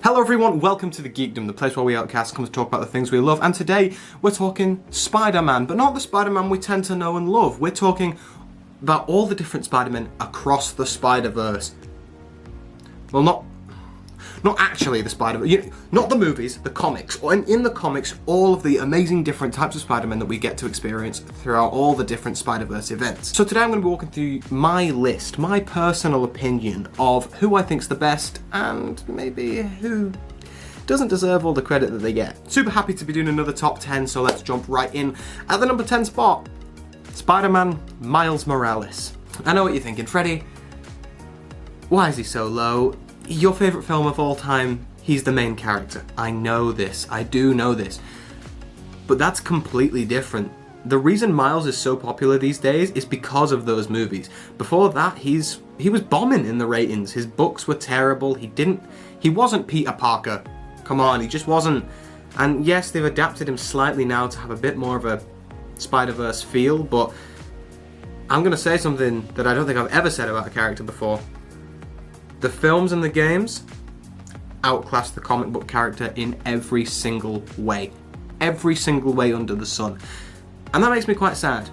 Hello everyone, welcome to the Geekdom, the place where we outcast come to talk about the things we love, and today we're talking Spider-Man, but not the Spider-Man we tend to know and love. We're talking about all the different Spider-Men across the Spider-Verse. Well, not actually the Spider-Man, not the movies, the comics. And in the comics, all of the amazing different types of Spider-Man that we get to experience throughout all the different Spider-Verse events. So today I'm going to be walking through my list, my personal opinion of who I think's the best and maybe who doesn't deserve all the credit that they get. Super happy to be doing another top 10, so let's jump right in. At the number 10 spot, Spider-Man Miles Morales. I know what you're thinking, Freddy, why is he so low? Your favourite film of all time, he's the main character. I know this, I do know this. But that's completely different. The reason Miles is so popular these days is because of those movies. Before that, he was bombing in the ratings. His books were terrible. He wasn't Peter Parker. Come on, he just wasn't. And yes, they've adapted him slightly now to have a bit more of a Spider-Verse feel, but I'm gonna say something that I don't think I've ever said about a character before. The films and the games outclass the comic book character in every single way. Every single way under the sun. And that makes me quite sad.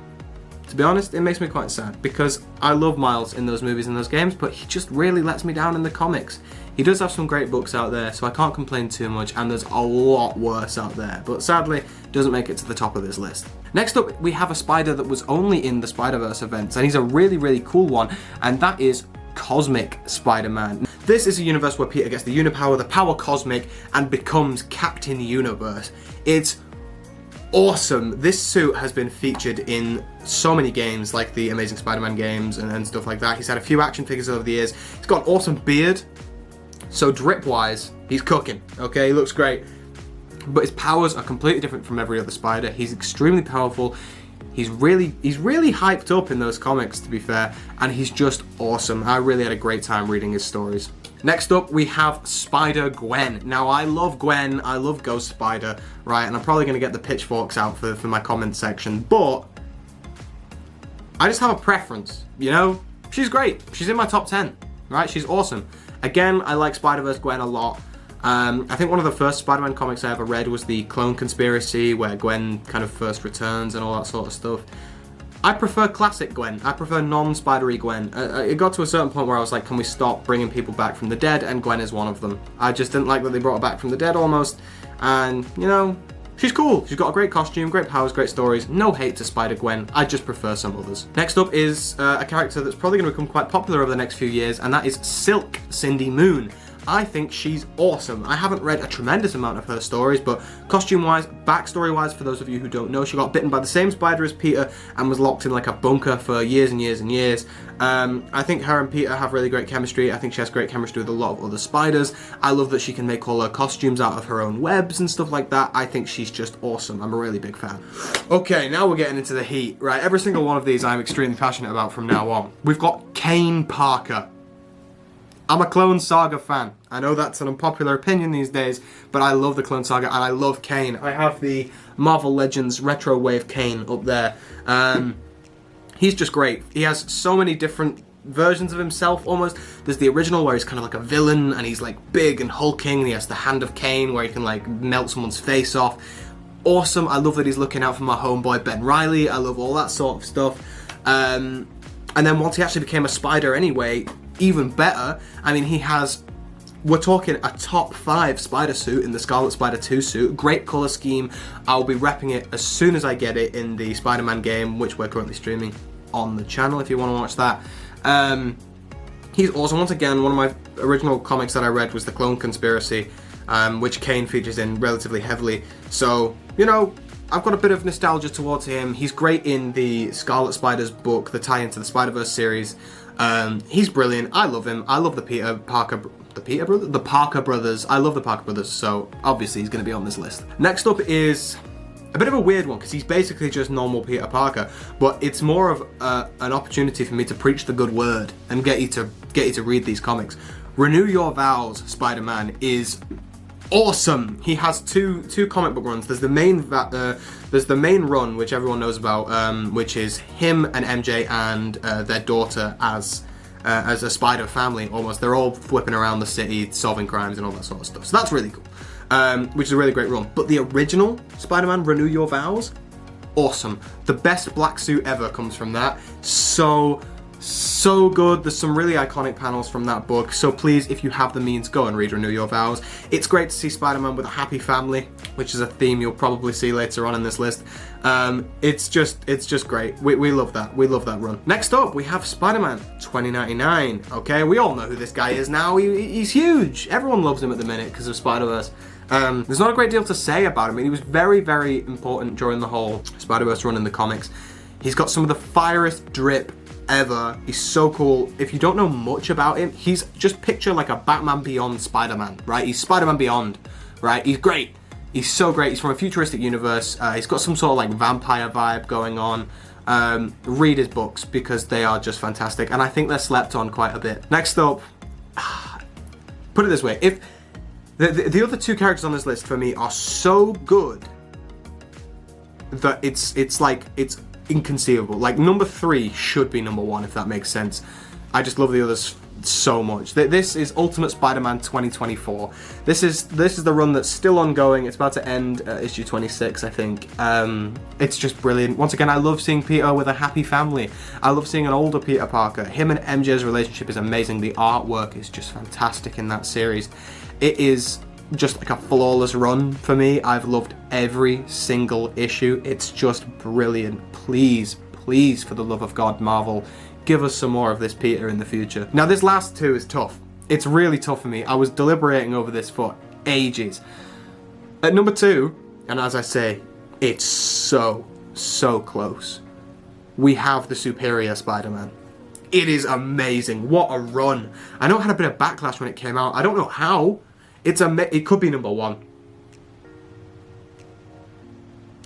To be honest, it makes me quite sad because I love Miles in those movies and those games, but he just really lets me down in the comics. He does have some great books out there, so I can't complain too much, and there's a lot worse out there, but sadly, doesn't make it to the top of this list. Next up, we have a spider that was only in the Spider-Verse events, and he's a really, really cool one, and that is Cosmic Spider-Man. This is a universe where Peter gets the Unipower, the power cosmic, and becomes Captain Universe. It's awesome. This suit has been featured in so many games, like the Amazing Spider-Man games and stuff like that. He's had a few action figures over the years. He's got an awesome beard, so drip-wise, he's cooking, okay? He looks great. But his powers are completely different from every other spider. He's extremely powerful. He's really hyped up in those comics, to be fair, and he's just awesome. I really had a great time reading his stories. Next up, we have Spider-Gwen. Now, I love Gwen, I love Ghost Spider, right, and I'm probably going to get the pitchforks out for my comment section, but I just have a preference, you know? She's great. She's in my top 10, right? She's awesome. Again, I like Spider-Verse Gwen a lot. I think one of the first Spider-Man comics I ever read was the Clone Conspiracy, where Gwen kind of first returns and all that sort of stuff. I prefer classic Gwen. I prefer non-spidery Gwen. It got to a certain point where I was like, can we stop bringing people back from the dead? And Gwen is one of them. I just didn't like that they brought her back from the dead almost. And, you know, she's cool. She's got a great costume, great powers, great stories. No hate to Spider-Gwen. I just prefer some others. Next up is a character that's probably going to become quite popular over the next few years, and that is Silk Cindy Moon. I think she's awesome. I haven't read a tremendous amount of her stories, but costume-wise, backstory-wise, for those of you who don't know, she got bitten by the same spider as Peter and was locked in like a bunker for years and years and years. I think her and Peter have really great chemistry. I think she has great chemistry with a lot of other spiders. I love that she can make all her costumes out of her own webs and stuff like that. I think she's just awesome. I'm a really big fan. Okay, now we're getting into the heat, right? Every single one of these I'm extremely passionate about from now on. We've got Kane Parker. I'm a Clone Saga fan. I know that's an unpopular opinion these days, but I love the Clone Saga and I love Kane. I have the Marvel Legends Retro Wave Kane up there. He's just great. He has so many different versions of himself almost. There's the original where he's kind of like a villain and he's like big and hulking, and he has the Hand of Kane where he can like melt someone's face off. Awesome. I love that he's looking out for my homeboy Ben Reilly. I love all that sort of stuff. And then once he actually became a spider anyway, even better. I mean, we're talking a top 5 spider suit in the Scarlet Spider 2 suit. Great colour scheme. I'll be repping it as soon as I get it in the Spider-Man game, which we're currently streaming on the channel if you want to watch that. He's awesome. Once again, one of my original comics that I read was the Clone Conspiracy, which Kane features in relatively heavily. So, you know, I've got a bit of nostalgia towards him. He's great in the Scarlet Spider's book, the tie into the Spider-Verse series. He's brilliant. I love him. I love the Parker brothers. I love the Parker brothers, so obviously he's going to be on this list. Next up is a bit of a weird one because he's basically just normal Peter Parker, but it's more of an opportunity for me to preach the good word and get you to read these comics. Renew Your Vows Spider-Man is awesome. He has two comic book runs. There's the main run, which everyone knows about, which is him and MJ and their daughter as as a spider family almost. They're all whipping around the city, solving crimes and all that sort of stuff. So that's really cool, which is a really great run. But the original Spider-Man, Renew Your Vows, awesome. The best black suit ever comes from that. So good. There's some really iconic panels from that book, so please, if you have the means, go and read Renew Your Vows. It's great to see Spider-Man with a happy family, which is a theme you'll probably see later on in this list. It's just great. We love that. We love that run. Next up, we have Spider-Man 2099. Okay, we all know who this guy is now. He's huge. Everyone loves him at the minute because of Spider-Verse. There's not a great deal to say about him. He was very, very important during the whole Spider-Verse run in the comics. He's got some of the fierest drip ever. He's so cool. If you don't know much about him, he's just picture like a Batman Beyond Spider-Man, right? He's Spider-Man Beyond, right? He's great. He's so great. He's from a futuristic universe. He's got some sort of like vampire vibe going on. Read his books because they are just fantastic, and I think they're slept on quite a bit. Next up, put it this way, if the other two characters on this list for me are so good that it's inconceivable. Like, number 3 should be number 1, if that makes sense. I just love the others so much. This is Ultimate Spider-Man 2024. This is the run that's still ongoing. It's about to end issue 26, I think. It's just brilliant. Once again, I love seeing Peter with a happy family. I love seeing an older Peter Parker. Him and MJ's relationship is amazing. The artwork is just fantastic in that series. It is just like a flawless run for me. I've loved every single issue. It's just brilliant. Please, please, for the love of God, Marvel, give us some more of this Peter in the future. Now, this last 2 is tough. It's really tough for me. I was deliberating over this for ages. At number 2, and as I say, it's so close, we have the Superior Spider-Man. It is amazing. What a run. I know it had a bit of backlash when it came out. I don't know how. It could be number 1.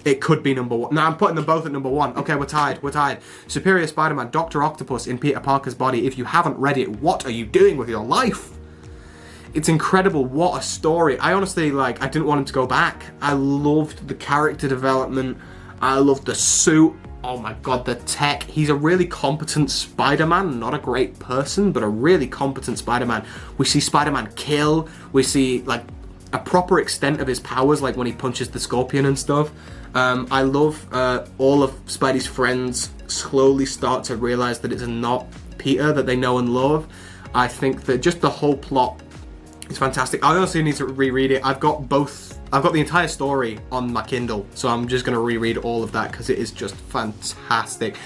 It could be number 1. Now I'm putting them both at number 1. Okay, we're tied. Superior Spider-Man, Dr. Octopus in Peter Parker's body. If you haven't read it, what are you doing with your life? It's incredible. What a story. I honestly, I didn't want him to go back. I loved the character development. I loved the suit. Oh my God, the tech. He's a really competent Spider-Man, not a great person, but a really competent Spider-Man. We see Spider-Man kill. We see a proper extent of his powers, like when he punches the Scorpion and stuff. I love all of Spidey's friends slowly start to realize that it's not Peter that they know and love. I think that just the whole plot is fantastic. I honestly need to reread it. I've got the entire story on my Kindle, so I'm just going to reread all of that because it is just fantastic.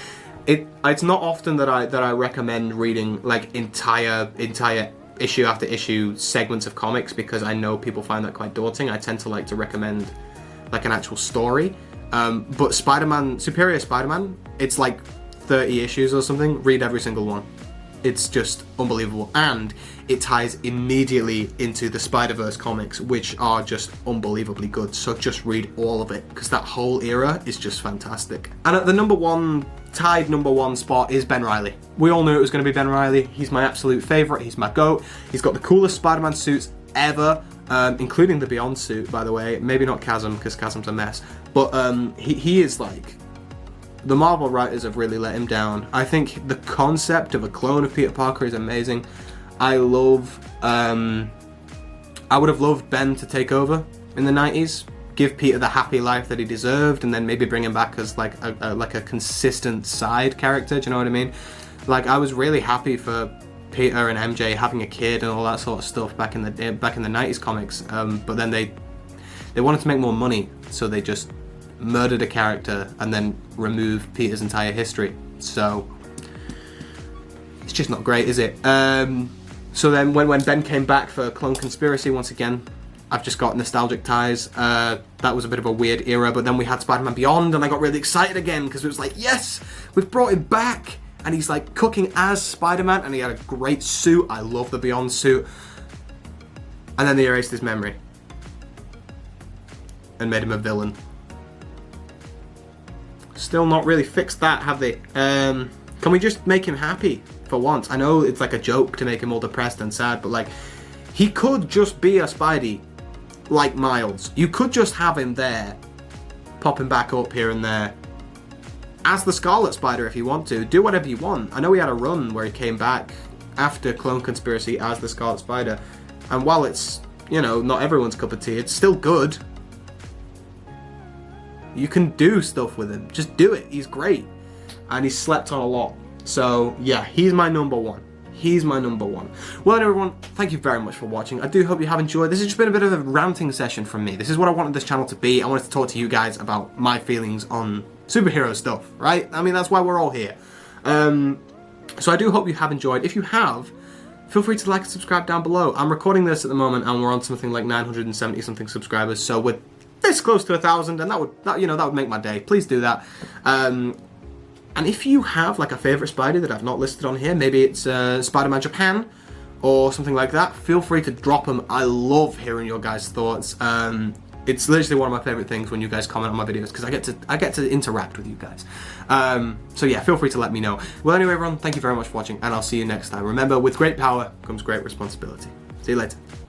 It's not often that I recommend reading entire issue after issue segments of comics because I know people find that quite daunting. I tend to like to recommend an actual story. But Spider-Man, Superior Spider-Man, it's 30 issues or something. Read every single one. It's just unbelievable, and it ties immediately into the Spider-Verse comics, which are just unbelievably good. So just read all of it because that whole era is just fantastic. And at the tied number one spot is Ben Reilly. We all knew it was going to be Ben Reilly. He's my absolute favorite. He's my GOAT. He's got the coolest Spider-Man suits ever, including the Beyond suit, by the way. Maybe not Chasm, because Chasm's a mess, but he is the Marvel writers have really let him down. I think the concept of a clone of Peter Parker is amazing. I would have loved Ben to take over in the 90s, give Peter the happy life that he deserved, and then maybe bring him back as a consistent side character. Do you know what I mean? I was really happy for Peter and MJ having a kid and all that sort of stuff back in the 90s comics. But then they wanted to make more money, so they just murdered a character and then removed Peter's entire history. So it's just not great, is it? So then when Ben came back for Clone Conspiracy, once again, I've just got nostalgic ties. That was a bit of a weird era, but then we had Spider-Man Beyond and I got really excited again because it was yes, we've brought him back, and he's cooking as Spider-Man, and he had a great suit. I love the Beyond suit. And then they erased his memory and made him a villain. Still not really fixed that, have they? Can we just make him happy for once? I know it's a joke to make him all depressed and sad, but he could just be a Spidey like Miles. You could just have him there, popping back up here and there as the Scarlet Spider if you want to. Do whatever you want. I know he had a run where he came back after Clone Conspiracy as the Scarlet Spider. And while it's, you know, not everyone's cup of tea, it's still good. You can do stuff with him. Just do it. He's great. And he's slept on a lot. So, yeah, he's my number one. He's my number one. Well, everyone, thank you very much for watching. I do hope you have enjoyed. This has just been a bit of a ranting session from me. This is what I wanted this channel to be. I wanted to talk to you guys about my feelings on superhero stuff, right? I mean, that's why we're all here. So I do hope you have enjoyed. If you have, feel free to like and subscribe down below. I'm recording this at the moment, and we're on something like 970 something subscribers. So we're this close to 1,000, and that would make my day. Please do that. And if you have like a favourite Spidey that I've not listed on here, maybe it's Spider-Man Japan or something like that, feel free to drop them. I love hearing your guys' thoughts. It's literally one of my favourite things when you guys comment on my videos, because I get to interact with you guys. So yeah, feel free to let me know. Well, anyway, everyone, thank you very much for watching, and I'll see you next time. Remember, with great power comes great responsibility. See you later.